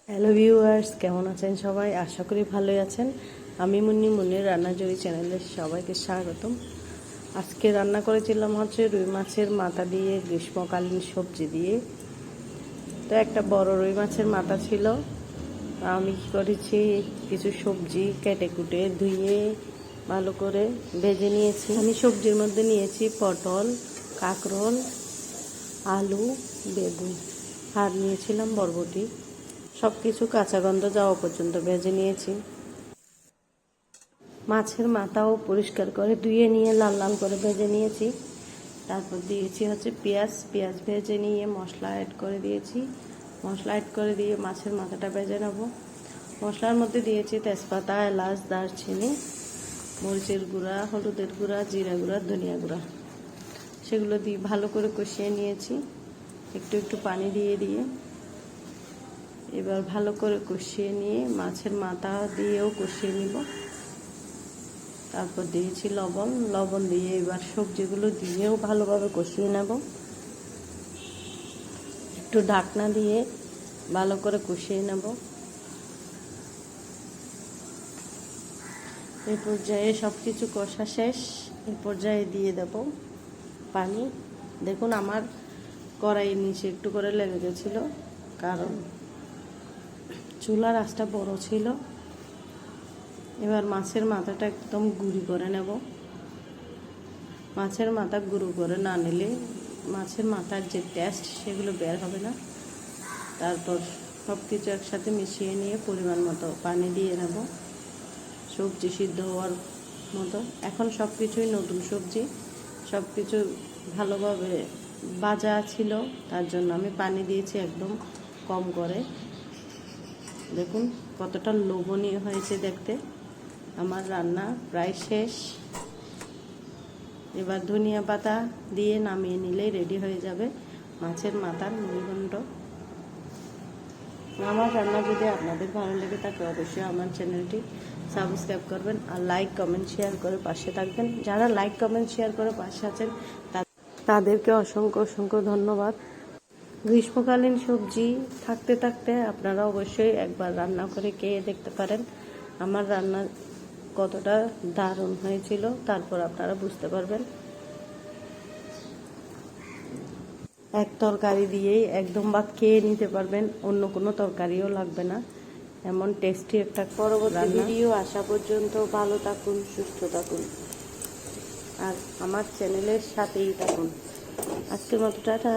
Hello viewers, কেমন আছেন সবাই? আশা করি ভালোই আছেন। আমি মুন্নি মুন্নির রান্নাজুরি চ্যানেলে সবাইকে স্বাগতম। আজকে রান্না করেছিলাম হচ্ছে রুই মাছের মাথা দিয়ে গ্রীষ্মকালীন সবজি দিয়ে। তো একটা বড় রুই মাছের মাথা ছিল। আমি কী করেছি, কিছু সবজি কেটে কুটে ধুয়ে ভালো করে ভেজে নিয়েছি। আমি সবজির মধ্যে নিয়েছি পটল, কাঁকরোল, আলু, বেগুন, আর নিয়েছিলাম বরবটি। সব কিছু কাঁচা গন্ধ যাওয়া পর্যন্ত ভেজে নিয়েছি। মাছের মাথাও পরিষ্কার করে ধুয়ে নিয়ে লাল লাল করে ভেজে নিয়েছি। তারপর দিয়েছি হচ্ছে পেঁয়াজ ভেজে নিয়ে মশলা অ্যাড করে দিয়েছি। মশলা অ্যাড করে দিয়ে মাছের মাথাটা ভেজে নেব। মশলার মধ্যে দিয়েছি তেজপাতা, এলাচ, দারচিনি, মরিচের গুঁড়া, হলুদের গুঁড়া, জিরা গুঁড়া, ধনিয়া গুঁড়া। সেগুলো দিয়ে ভালো করে কষিয়ে নিয়েছি, একটু একটু পানি দিয়ে দিয়ে। এবার ভালো করে কষিয়ে নিয়ে মাছের মাথা দিয়েও কষিয়ে নিব। তারপর দিয়েছি লবণ দিয়ে এবার সবজিগুলো দিয়েও ভালোভাবে কষিয়ে নেব। একটু ঢাকনা দিয়ে ভালো করে কষিয়ে নেব। এই পর্যায়ে সব কিছু কষা শেষ। এই পর্যায়ে দিয়ে দেব পানি। দেখুন, আমার কড়াইয়ের নিচে একটু করে লেগে গেছিলো, কারণ চুলার আঁচটা বড় ছিল। এবার মাছের মাথাটা একদম গুঁড়ি করে নেব। মাছের মাথা গুঁড়ো করে না নিলে মাছের মাথার যে টেস্ট সেগুলো বের হবে না। তারপর সব কিছু একসাথে মিশিয়ে নিয়ে পরিমাণ মতো পানি দিয়ে নেব, সবজি সিদ্ধ হওয়ার মতো। এখন সব কিছুই নতুন সবজি, সব কিছু ভালোভাবে ভাজা ছিল, তার জন্য আমি পানি দিয়েছি একদম কম করে। দেখুন কতটা লোভনীয় হয়েছে দেখতে। আমার রান্না প্রায় শেষ। এবার ধনিয়া পাতা দিয়ে নামিয়ে নিলেই রেডি হয়ে যাবে মাছের মাথার মুড়িঘণ্ট। আমার রান্না যদি আপনাদের ভালো লেগে থাকে অবশ্যই আমার চ্যানেলটি সাবস্ক্রাইব করবেন, আর লাইক কমেন্ট শেয়ার করে পাশে থাকবেন। যারা লাইক কমেন্ট শেয়ার করে পাশে আছেন তাদেরকে অসংখ্য অসংখ্য ধন্যবাদ। গ্রীষ্মকালীন সবজি থাকতে থাকতে আপনারা অবশ্যই একবার রান্না করে খেয়ে দেখতে পারেন আমার রান্না কতটা দারুণ হয়েছিল, তারপর আপনারা বুঝতে পারবেন। এক তরকারি দিয়েই একদম ভাত খেয়ে নিতে পারবেন, অন্য কোনো তরকারিও লাগবে না, এমন টেস্টি একটা। পরবর্তী ভিডিও আসা পর্যন্ত ভালো থাকুন, সুস্থ থাকুন, আর আমার চ্যানেলের সাথেই থাকুন। আজকের মতো টাটা।